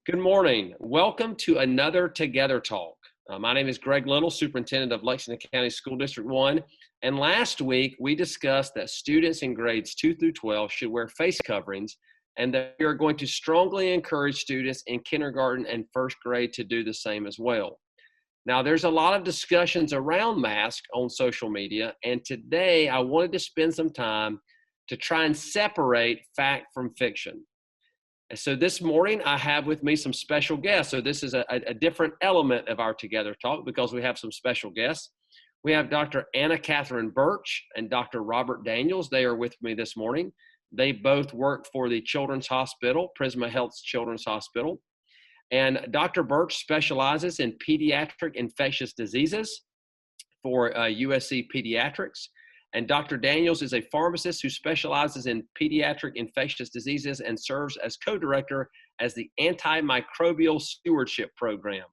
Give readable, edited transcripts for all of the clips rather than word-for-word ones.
Good morning. Welcome to another Together Talk. My name is Greg Little, Superintendent of Lexington County School District 1. And last week, we discussed that students in grades 2 through 12 should wear face coverings, and that we are going to strongly encourage students in kindergarten and first grade to do the same as well. Now, there's a lot of discussions around masks on social media, and today I wanted to spend some time to try and separate fact from fiction. And so this morning, I have with me some special guests. So this is a different element of our Together Talk because we have some special guests. We have Dr. Anna Catherine Birch and Dr. Robert Daniels. They are with me this morning. They both work for the Children's Hospital, Prisma Health's Children's Hospital. And Dr. Birch specializes in pediatric infectious diseases for USC Pediatrics. And Dr. Daniels is a pharmacist who specializes in pediatric infectious diseases and serves as co-director as the Antimicrobial Stewardship Program.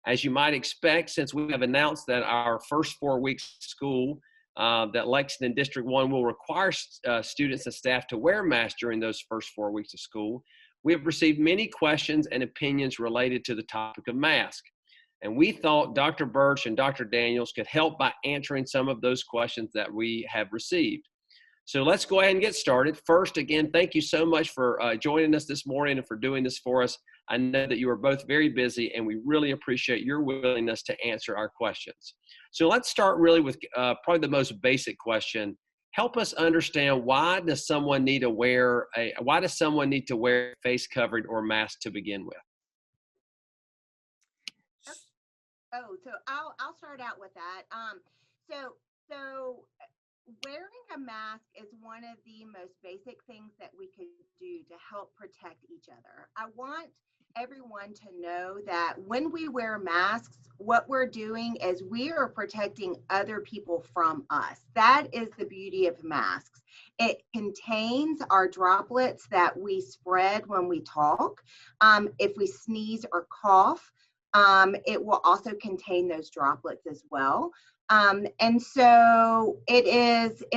As you might expect, since we have announced that our first 4 weeks of school, that Lexington District 1 will require students and staff to wear masks during those first 4 weeks of school, we have received many questions and opinions related to the topic of masks. And we thought Dr. Birch and Dr. Daniels could help by answering some of those questions that we have received. So let's go ahead and get started. First, again, thank you so much for joining us this morning and for doing this for us. I know that you are both very busy, and we really appreciate your willingness to answer our questions. So let's start really with probably the most basic question. Help us understand, why does someone need to wear a face covering or mask to begin with? So I'll start out with that. So wearing a mask is one of the most basic things that we could do to help protect each other. I want everyone to know that when we wear masks, what we're doing is we are protecting other people from us. That is the beauty of masks. It contains our droplets that we spread when we talk. If we sneeze or cough, it will also contain those droplets as well. And so it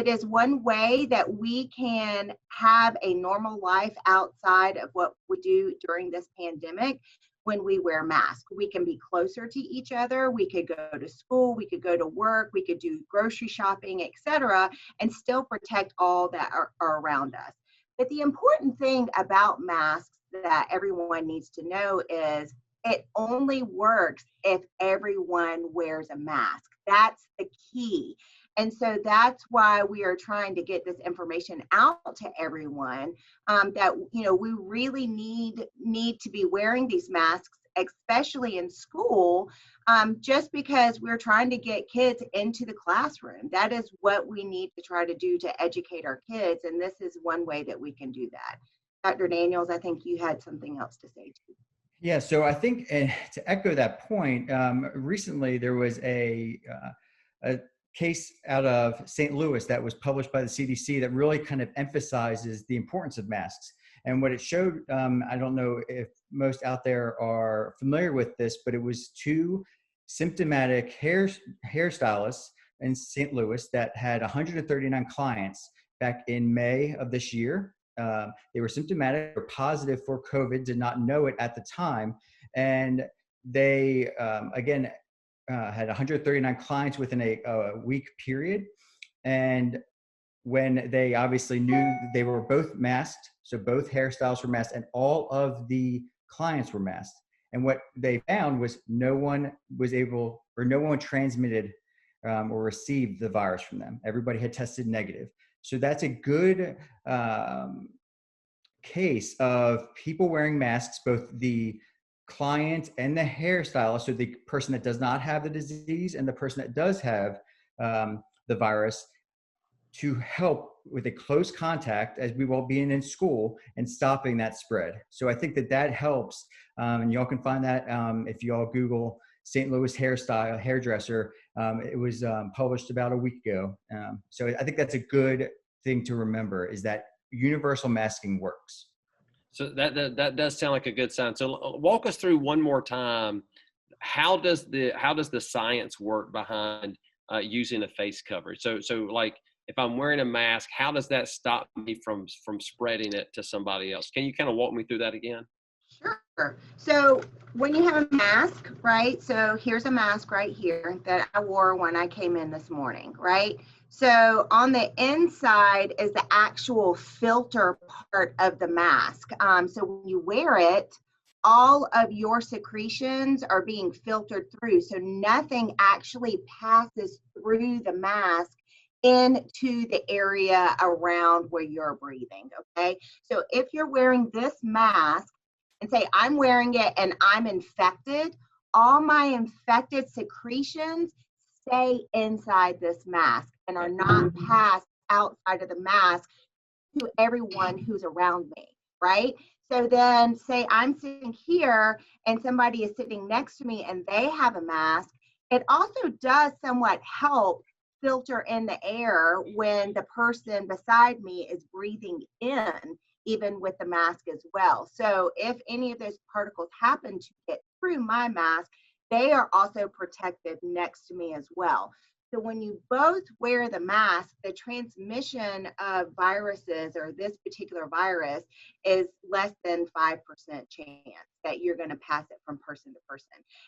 is one way that we can have a normal life outside of what we do during this pandemic. When we wear masks, we can be closer to each other. We could go to school, we could go to work, we could do grocery shopping, etc., and still protect all that are around us. But the important thing about masks that everyone needs to know is it only works if everyone wears a mask. That's the key. And so that's why we are trying to get this information out to everyone, that we really need to be wearing these masks, especially in school, just because we're trying to get kids into the classroom. That is what we need to try to do to educate our kids, and this is one way that we can do that. Dr. Daniels, I think you had something else to say too. Yeah, so I think to echo that point, recently there was a case out of St. Louis that was published by the CDC that really kind of emphasizes the importance of masks. And what it showed, I don't know if most out there are familiar with this, but it was two symptomatic hairstylists in St. Louis that had 139 clients back in May of this year. They were symptomatic or positive for COVID, did not know it at the time. And they, had 139 clients within a week period. And when they obviously knew they were both masked, so both hairstyles were masked and all of the clients were masked. And what they found was no one transmitted or received the virus from them. Everybody had tested negative. So that's a good case of people wearing masks, both the client and the hairstylist, so the person that does not have the disease and the person that does have the virus, to help with a close contact as we will be in school and stopping that spread. So I think that helps. And y'all can find that if y'all Google St. Louis hairdresser. It was published about a week ago. So I think that's a good thing to remember, is that universal masking works. So that does sound like a good sign. So walk us through one more time. How does the science work behind using a face coverage? So like, if I'm wearing a mask, how does that stop me from spreading it to somebody else? Can you kind of walk me through that again? Sure. Sure. So when you have a mask, right? So here's a mask right here that I wore when I came in this morning, right? So on the inside is the actual filter part of the mask. So when you wear it, all of your secretions are being filtered through. So nothing actually passes through the mask into the area around where you're breathing. Okay. So if you're wearing this mask, and say I'm wearing it and I'm infected, all my infected secretions stay inside this mask and are not passed outside of the mask to everyone who's around me, right? So then say I'm sitting here and somebody is sitting next to me and they have a mask. It also does somewhat help filter in the air when the person beside me is breathing in, even with the mask as well. So if any of those particles happen to get through my mask, they are also protected next to me as well. So when you both wear the mask, the transmission of viruses or this particular virus is less than 5% chance that you're going to pass it from person to person.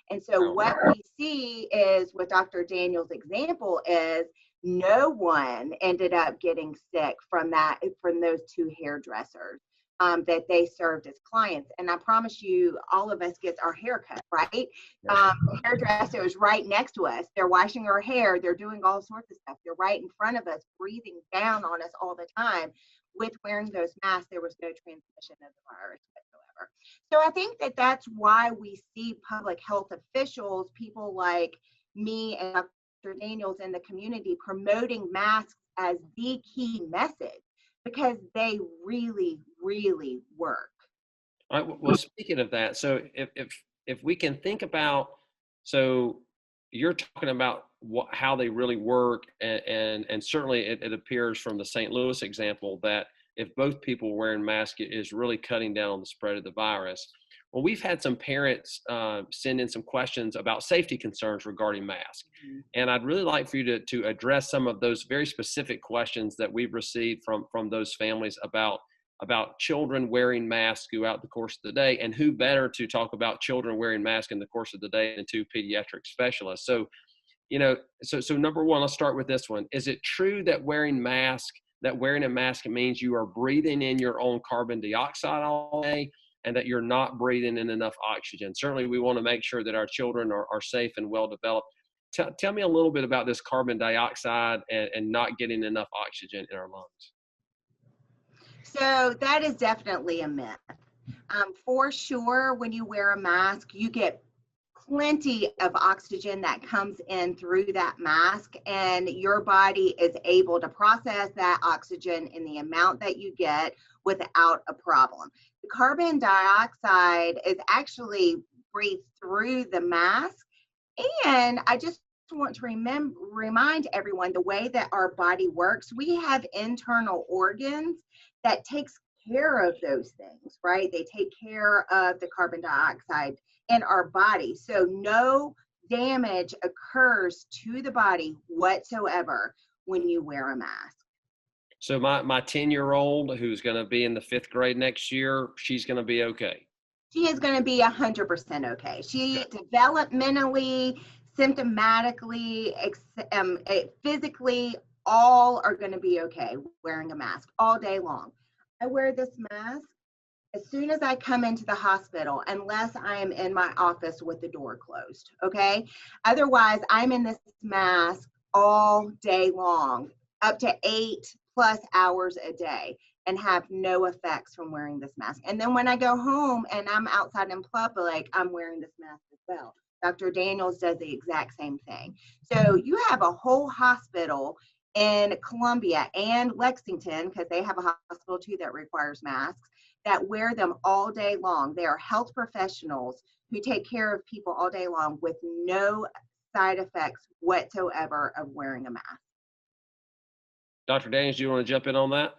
And so what we see is what Dr. Daniel's example is, no one ended up getting sick from those two hairdressers. That they served as clients. And I promise you, all of us get our hair cut, right? The hairdresser is right next to us. They're washing our hair. They're doing all sorts of stuff. They're right in front of us, breathing down on us all the time. With wearing those masks, there was no transmission of the virus whatsoever. So I think that that's why we see public health officials, people like me and Dr. Daniels in the community, promoting masks as the key message, because they really, really work. All right. Well, speaking of that, so if we can think about, so you're talking about how they really work, and certainly it appears from the St. Louis example that if both people wearing masks is really cutting down on the spread of the virus. Well, we've had some parents send in some questions about safety concerns regarding masks. And I'd really like for you to address some of those very specific questions that we've received from those families about children wearing masks throughout the course of the day, and who better to talk about children wearing masks in the course of the day than two pediatric specialists. So, so number one, let's start with this one. Is it true that wearing a mask means you are breathing in your own carbon dioxide all day, and that you're not breathing in enough oxygen? Certainly, we want to make sure that our children are safe and well developed. Tell me a little bit about this carbon dioxide and not getting enough oxygen in our lungs. So that is definitely a myth. For sure, when you wear a mask, you get plenty of oxygen that comes in through that mask, and your body is able to process that oxygen in the amount that you get without a problem. The carbon dioxide is actually breathed through the mask, and I just want to remind everyone the way that our body works. We have internal organs that takes care of those things, right? They take care of the carbon dioxide in our body. So no damage occurs to the body whatsoever when you wear a mask. So my 10-year-old who's going to be in the 5th grade next year, she's going to be okay. She is going to be 100% okay. She developmentally, symptomatically, physically, all are going to be okay wearing a mask all day long. I wear this mask as soon as I come into the hospital, unless I am in my office with the door closed, okay? Otherwise, I'm in this mask all day long, up to 8+ hours a day, and have no effects from wearing this mask. And then when I go home and I'm outside in public, I'm wearing this mask as well. Dr. Daniels does the exact same thing. So you have a whole hospital in Columbia and Lexington, because they have a hospital too that requires masks, that wear them all day long. They are health professionals who take care of people all day long with no side effects whatsoever of wearing a mask. Dr. Daniels, do you want to jump in on that?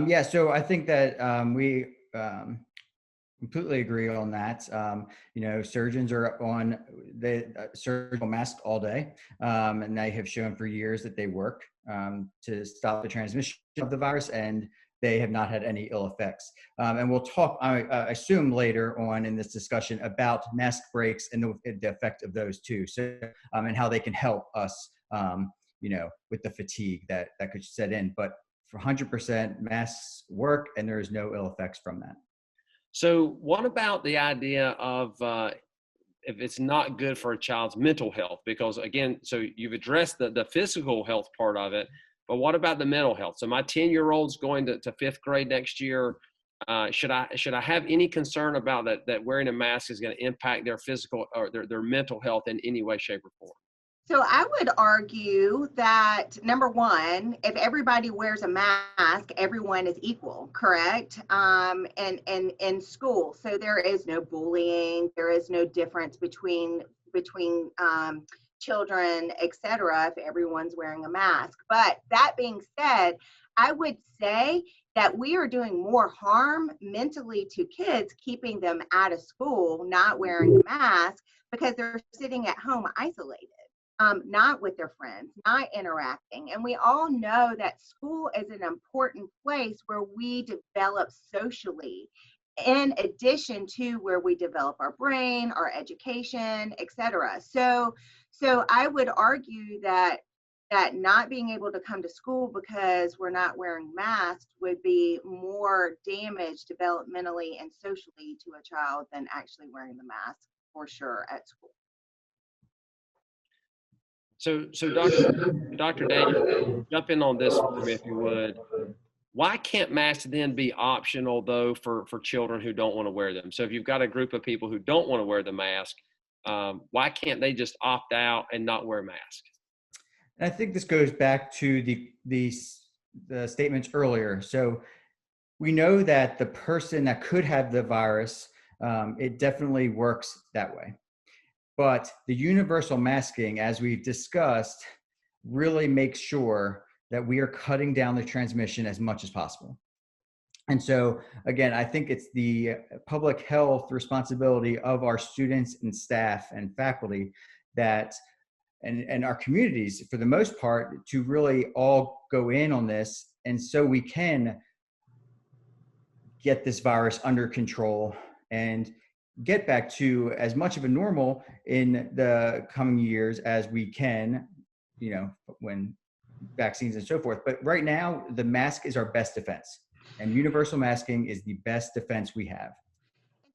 Yeah, so I think that we completely agree on that. Surgeons are on the surgical mask all day, and they have shown for years that they work to stop the transmission of the virus and they have not had any ill effects. And we'll talk, I assume, later on in this discussion about mask breaks and the effect of those too. So, and how they can help us, with the fatigue that could set in. But for 100%, masks work, and there is no ill effects from that. So what about the idea of if it's not good for a child's mental health? Because again, so you've addressed the physical health part of it, but what about the mental health? So my 10-year-old's going to fifth grade next year. Should I have any concern about that wearing a mask is going to impact their physical or their mental health in any way, shape, or form? So I would argue that number one, if everybody wears a mask, everyone is equal, correct? And in school, so there is no bullying, there is no difference between children, etc. If everyone's wearing a mask. But that being said, I would say that we are doing more harm mentally to kids, keeping them out of school, not wearing a mask, because they're sitting at home isolated. Not with their friends, not interacting. And we all know that school is an important place where we develop socially, in addition to where we develop our brain, our education, etc. So I would argue that not being able to come to school because we're not wearing masks would be more damage developmentally and socially to a child than actually wearing the mask for sure at school. So Dr. Daniel, jump in on this for me if you would. Why can't masks then be optional though for children who don't want to wear them? So if you've got a group of people who don't want to wear the mask, why can't they just opt out and not wear a mask? And I think this goes back to the statements earlier. So we know that the person that could have the virus, it definitely works that way. But the universal masking, as we've discussed, really makes sure that we are cutting down the transmission as much as possible. And so, again, I think it's the public health responsibility of our students and staff and faculty that, and our communities for the most part, to really all go in on this. And so we can get this virus under control and get back to as much of a normal in the coming years as we can, when vaccines and so forth. But right now, the mask is our best defense, and universal masking is the best defense we have.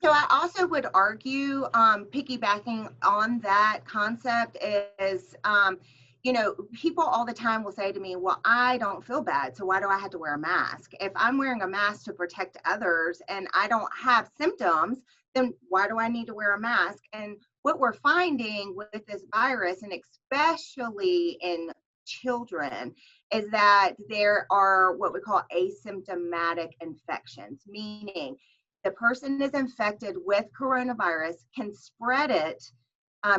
So I also would argue, piggybacking on that concept is, people all the time will say to me, well, I don't feel bad, so why do I have to wear a mask? If I'm wearing a mask to protect others and I don't have symptoms, then why do I need to wear a mask? And what we're finding with this virus, and especially in children, is that there are what we call asymptomatic infections, meaning the person is infected with coronavirus, can spread it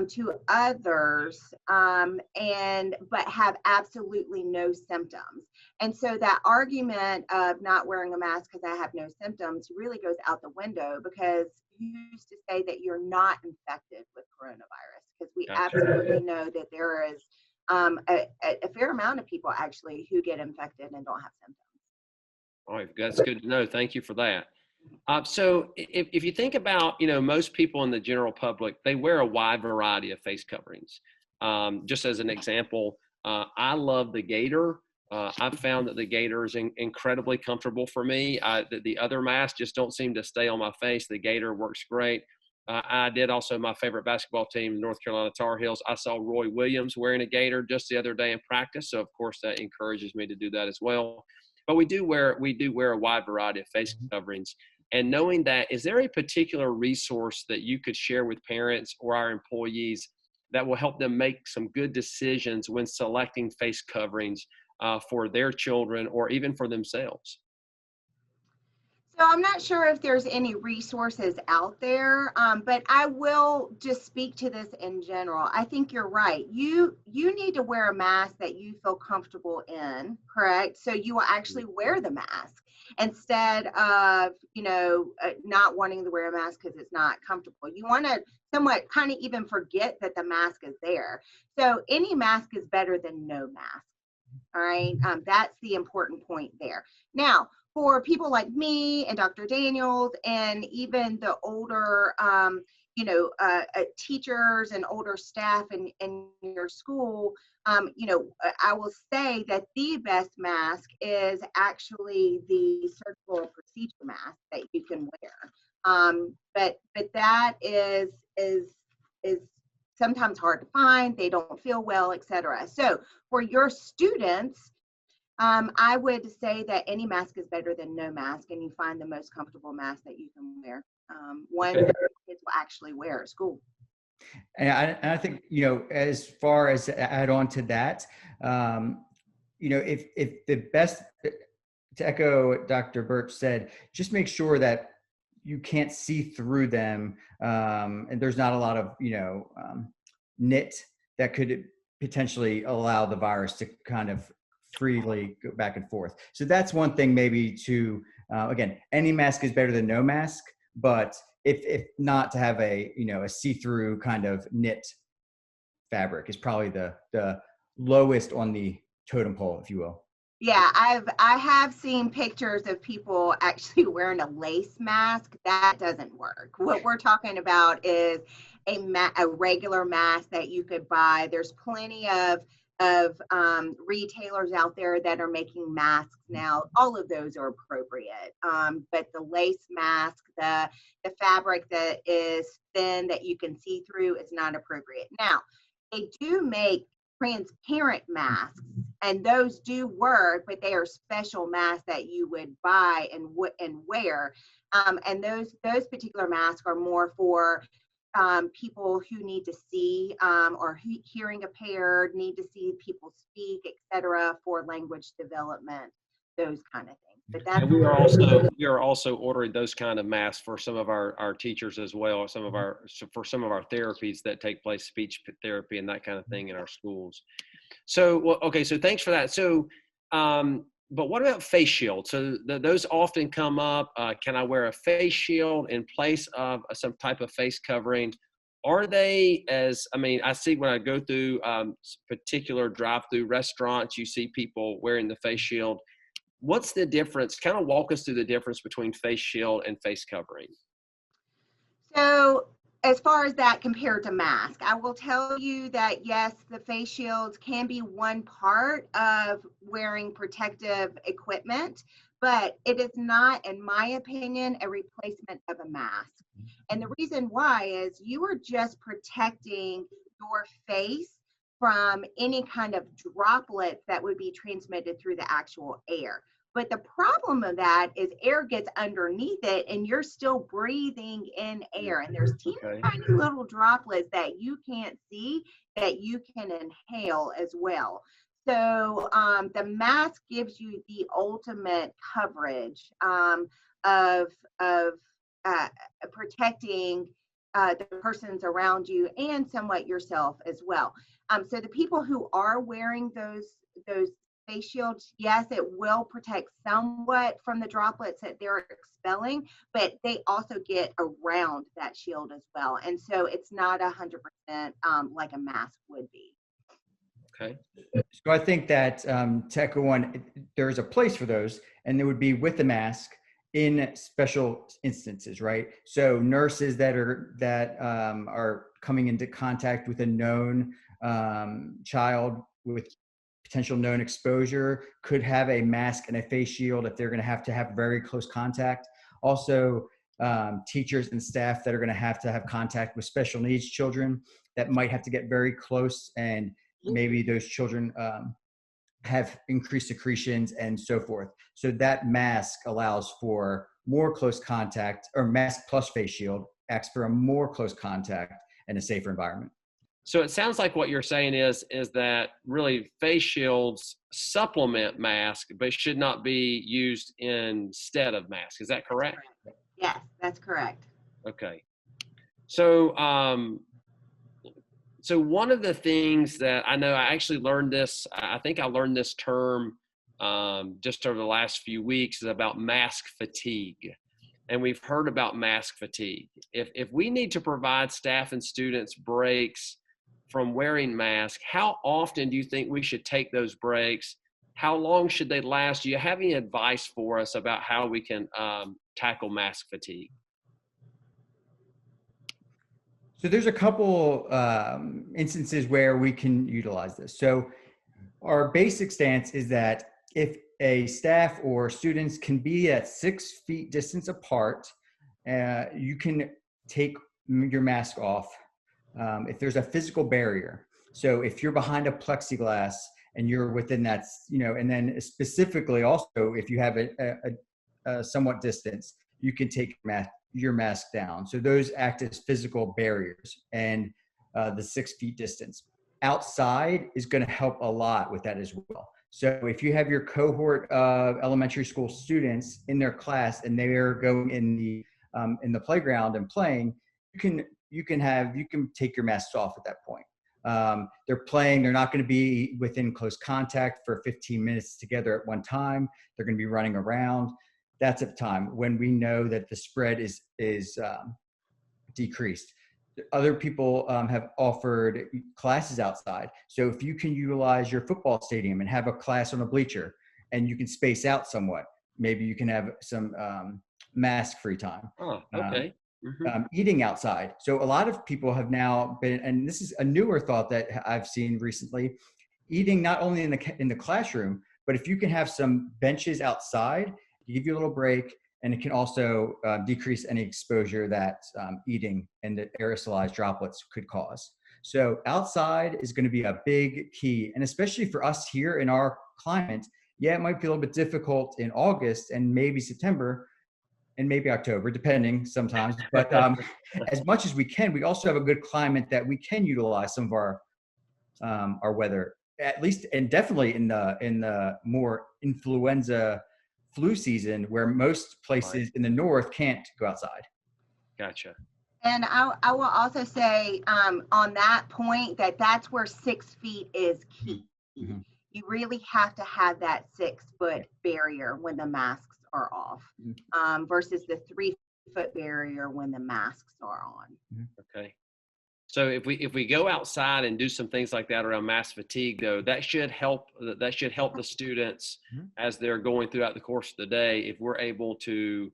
to others, but have absolutely no symptoms. And so that argument of not wearing a mask because I have no symptoms really goes out the window, because who's to say that you're not infected with coronavirus? Because we absolutely know that there is a fair amount of people actually who get infected and don't have symptoms. All right, that's good to know. Thank you for that. So if you think about, most people in the general public, they wear a wide variety of face coverings. Just as an example, I love the Gator. I've found that the Gator is incredibly comfortable for me. The other masks just don't seem to stay on my face. The Gator works great. I did also my favorite basketball team, North Carolina Tar Heels. I saw Roy Williams wearing a Gator just the other day in practice. So of course that encourages me to do that as well. But we do wear a wide variety of face coverings. And knowing that, is there a particular resource that you could share with parents or our employees that will help them make some good decisions when selecting face coverings for their children or even for themselves? So I'm not sure if there's any resources out there, but I will just speak to this in general. I think you're right. You need to wear a mask that you feel comfortable in, correct? So you will actually wear the mask instead of, not wanting to wear a mask because it's not comfortable. You want to somewhat kind of even forget that the mask is there. So any mask is better than no mask. All right. That's the important point there. Now, for people like me and Dr. Daniels and even the older, teachers and older staff in your school, I will say that the best mask is actually the surgical procedure mask that you can wear. But that is sometimes hard to find. They don't feel well, etc. So for your students, I would say that any mask is better than no mask, and you find the most comfortable mask that you can wear. One that kids will actually wear at school. And I think, as far as to add on to that, if the best, to echo what Dr. Birch said, just make sure that you can't see through them, and there's not a lot of knit that could potentially allow the virus to kind of freely go back and forth. So that's one thing maybe to, again, any mask is better than no mask, but if not, to have a see-through kind of knit fabric is probably the lowest on the totem pole, if you will. Yeah, I have seen pictures of people actually wearing a lace mask. That doesn't work. What we're talking about is a regular mask that you could buy. There's plenty of retailers out there that are making masks now. All of those are appropriate. But the lace mask, the fabric that is thin that you can see through, is not appropriate. Now, they do make transparent masks, and those do work, but they are special masks that you would buy and wear. And those particular masks are more for people who need to see, or hearing impaired, need to see people speak, etc., for language development, those kind of things. But that's, And we are also ordering those kind of masks for some of our teachers as well, for some of our therapies that take place, speech therapy and that kind of thing in our schools. So, okay, so thanks for that. So, but what about face shields? So those often come up. Can I wear a face shield in place of some type of face covering? Are they I see when I go through particular drive-through restaurants, you see people wearing the face shield. What's the difference? Kind of walk us through the difference between face shield and face covering. so as far as that compared to mask, I will tell you that yes, the face shields can be one part of wearing protective equipment, but it is not, in my opinion, a replacement of a mask. And the reason why is you are just protecting your face from any kind of droplets that would be transmitted through the actual air. But the problem of that is air gets underneath it and you're still breathing in air. And there's teeny tiny little droplets that you can't see that you can inhale as well. So the mask gives you the ultimate coverage of protecting the persons around you and somewhat yourself as well. So the people who are wearing those face shields, yes, it will protect somewhat from the droplets that they're expelling, but they also get around that shield as well. And so it's not 100% like a mask would be. Okay. So I think that to echo one, there's a place for those, and they would be with the mask in special instances, right? So nurses that are coming into contact with a known child with potential known exposure could have a mask and a face shield if they're going to have very close contact. Also, teachers and staff that are going to have contact with special needs children that might have to get very close, and maybe those children have increased secretions and so forth. So that mask allows for more close contact, or mask plus face shield acts for a more close contact and a safer environment. So it sounds like what you're saying is that really face shields supplement mask, but should not be used instead of mask. Is that correct? Yes, that's correct. Okay. So, so one of the things that I know, I actually learned this, I think I learned this term just over the last few weeks, is about mask fatigue. And we've heard about mask fatigue. If we need to provide staff and students breaks from wearing masks, how often do you think we should take those breaks? How long should they last? Do you have any advice for us about how we can tackle mask fatigue? So there's a couple instances where we can utilize this. So our basic stance is that if a staff or students can be at 6 feet distance apart, you can take your mask off if there's a physical barrier. So if you're behind a plexiglass and you're within that, and then specifically also if you have a somewhat distance, you can take your mask down. So those act as physical barriers, and the 6 feet distance. Outside is going to help a lot with that as well. So if you have your cohort of elementary school students in their class and they're going in the playground and playing, you can take your masks off at that point. They're playing, they're not going to be within close contact for 15 minutes together at one time. They're going to be running around. That's at the time when we know that the spread is decreased. Other people have offered classes outside. So if you can utilize your football stadium and have a class on a bleacher and you can space out somewhat, maybe you can have some mask-free time. Oh, okay. Eating outside. So a lot of people have now been, and this is a newer thought that I've seen recently, eating not only in the classroom, but if you can have some benches outside, give you a little break, and it can also decrease any exposure that eating and the aerosolized droplets could cause. So outside is going to be a big key, and especially for us here in our climate, yeah, it might be a little bit difficult in August and maybe September, and maybe October, depending sometimes. But as much as we can, we also have a good climate that we can utilize some of our weather, at least, and definitely in the more influenza flu season, where most places in the north can't go outside. Gotcha. And I will also say on that point that's where 6 feet is key. Mm-hmm. You really have to have that 6-foot barrier when the masks are off, versus the 3-foot barrier when the masks are on. Okay. So if we go outside and do some things like that around mask fatigue, though, that should help the students as they're going throughout the course of the day, if we're able to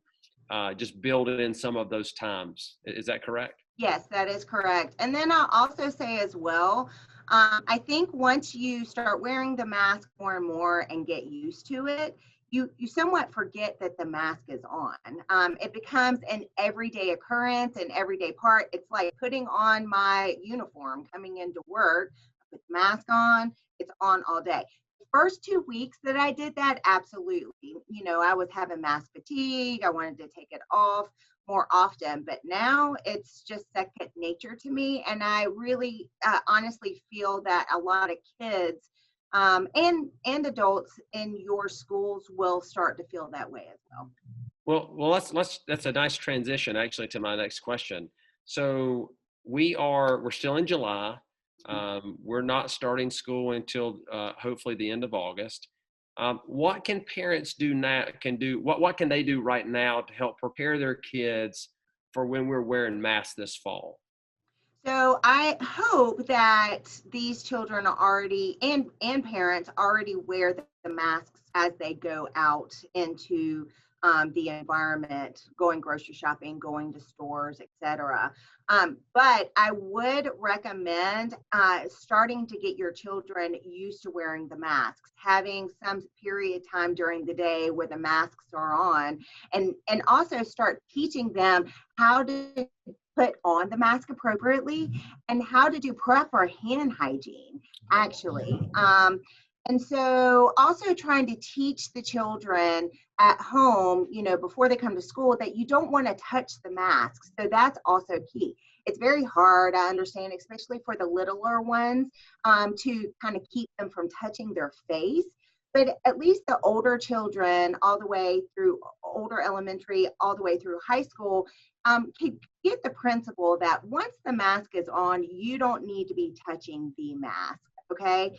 just build it in some of those times. Is that correct? Yes, that is correct. And then I'll also say as well, I think once you start wearing the mask more and more and get used to it, you somewhat forget that the mask is on. It becomes an everyday occurrence, an everyday part. It's like putting on my uniform, coming into work, I put the mask on, it's on all day. The first 2 weeks that I did that, absolutely. I was having mask fatigue. I wanted to take it off more often, but now it's just second nature to me. And I really honestly feel that a lot of kids and adults in your schools will start to feel that way as well. Well, that's a nice transition actually to my next question. So we're still in July. We're not starting school until hopefully the end of August. What can parents do now? What can they do right now to help prepare their kids for when we're wearing masks this fall? So I hope that these children are already and parents already wear the masks as they go out into the environment, going grocery shopping, going to stores, etc. But I would recommend starting to get your children used to wearing the masks, having some period of time during the day where the masks are on, and also start teaching them how to put on the mask appropriately and how to do proper hand hygiene, actually. And so also trying to teach the children at home, before they come to school, that you don't want to touch the masks. So that's also key. It's very hard, I understand, especially for the littler ones, to kind of keep them from touching their face. But at least the older children, all the way through older elementary, all the way through high school, can get the principle that once the mask is on, you don't need to be touching the mask, okay?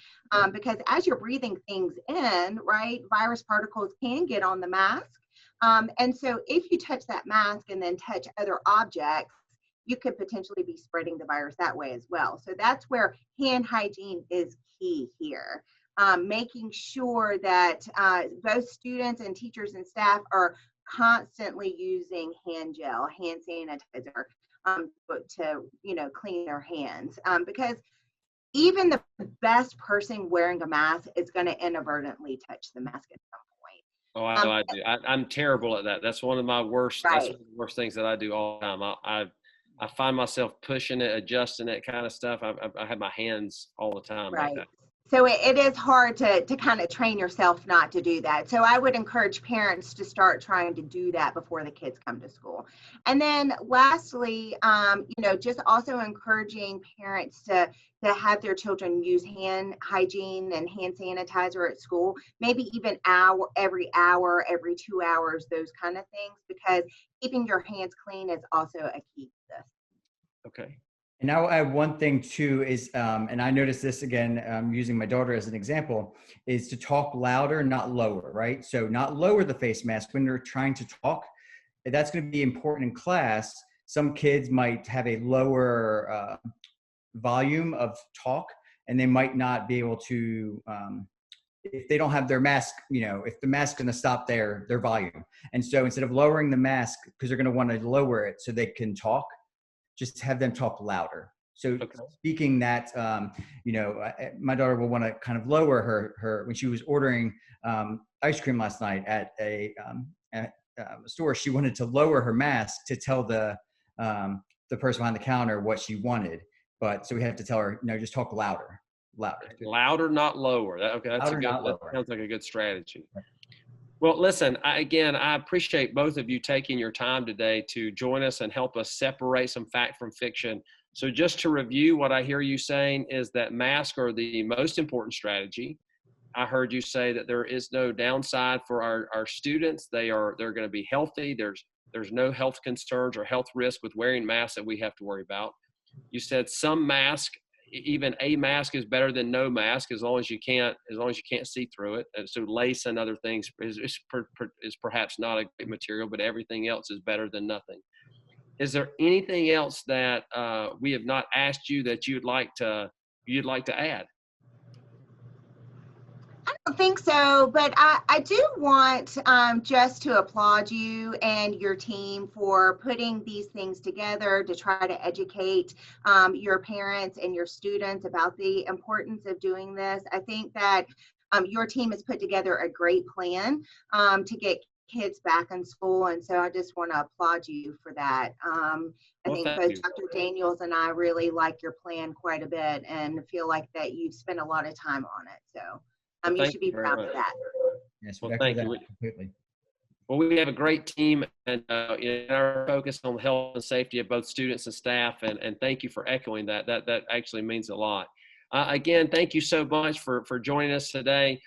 Because as you're breathing things in, right, virus particles can get on the mask. And so if you touch that mask and then touch other objects, you could potentially be spreading the virus that way as well. So that's where hand hygiene is key here. making sure that both students and teachers and staff are constantly using hand gel, hand sanitizer, to clean their hands, because even the best person wearing a mask is going to inadvertently touch the mask at some point. Oh, I know I do. I'm terrible at that. That's one of my worst. That's Right. one of the worst things that I do all the time. I find myself pushing it, adjusting it, kind of stuff. I have my hands all the time like Right. that. So it is hard to kind of train yourself not to do that. So I would encourage parents to start trying to do that before the kids come to school. And then lastly, just also encouraging parents to have their children use hand hygiene and hand sanitizer at school, maybe even every hour, every 2 hours, those kind of things, because keeping your hands clean is also a key to this. Okay. And I'll add one thing too is, and I noticed this again, using my daughter as an example, is to talk louder, not lower, right? So not lower the face mask when they're trying to talk. That's going to be important in class. Some kids might have a lower volume of talk, and they might not be able to, if they don't have their mask, if the mask's going to stop their volume. And so instead of lowering the mask, because they're going to want to lower it so they can talk, just have them talk louder. So Okay. speaking that, my daughter will want to kind of lower her when she was ordering ice cream last night at a store. She wanted to lower her mask to tell the person behind the counter what she wanted. But so we have to tell her, no, just talk louder. Louder, not lower. Okay, that's Louder, not that lower. sounds like a good strategy. Well, listen, I appreciate both of you taking your time today to join us and help us separate some fact from fiction. So just to review, what I hear you saying is that masks are the most important strategy. I heard you say that there is no downside for our students. They're going to be healthy. There's no health concerns or health risk with wearing masks that we have to worry about. You said some mask, even a mask, is better than no mask as long as you can't see through it. And so lace and other things is perhaps not a great material, but everything else is better than nothing. Is there anything else that we have not asked you that you'd like to add? I don't think so, but I do want just to applaud you and your team for putting these things together to try to educate your parents and your students about the importance of doing this. I think that your team has put together a great plan to get kids back in school, and so I just want to applaud you for that. I Well, think thank both you. Dr. Daniels and I really like your plan quite a bit and feel like that you've spent a lot of time on it. So Well, you thank should you be very proud much. of that. Yes, Well, we echo thank that you. completely. Well, we have a great team, and our focus on the health and safety of both students and staff, and thank you for echoing that. That actually means a lot. Again, thank you so much for joining us today.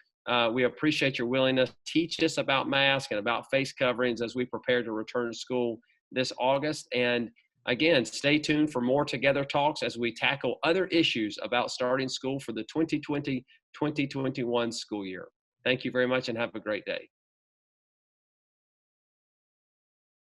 We appreciate your willingness to teach us about masks and about face coverings as we prepare to return to school this August. And again, stay tuned for more Together Talks as we tackle other issues about starting school for the 2020-2021 school year. Thank you very much and have a great day.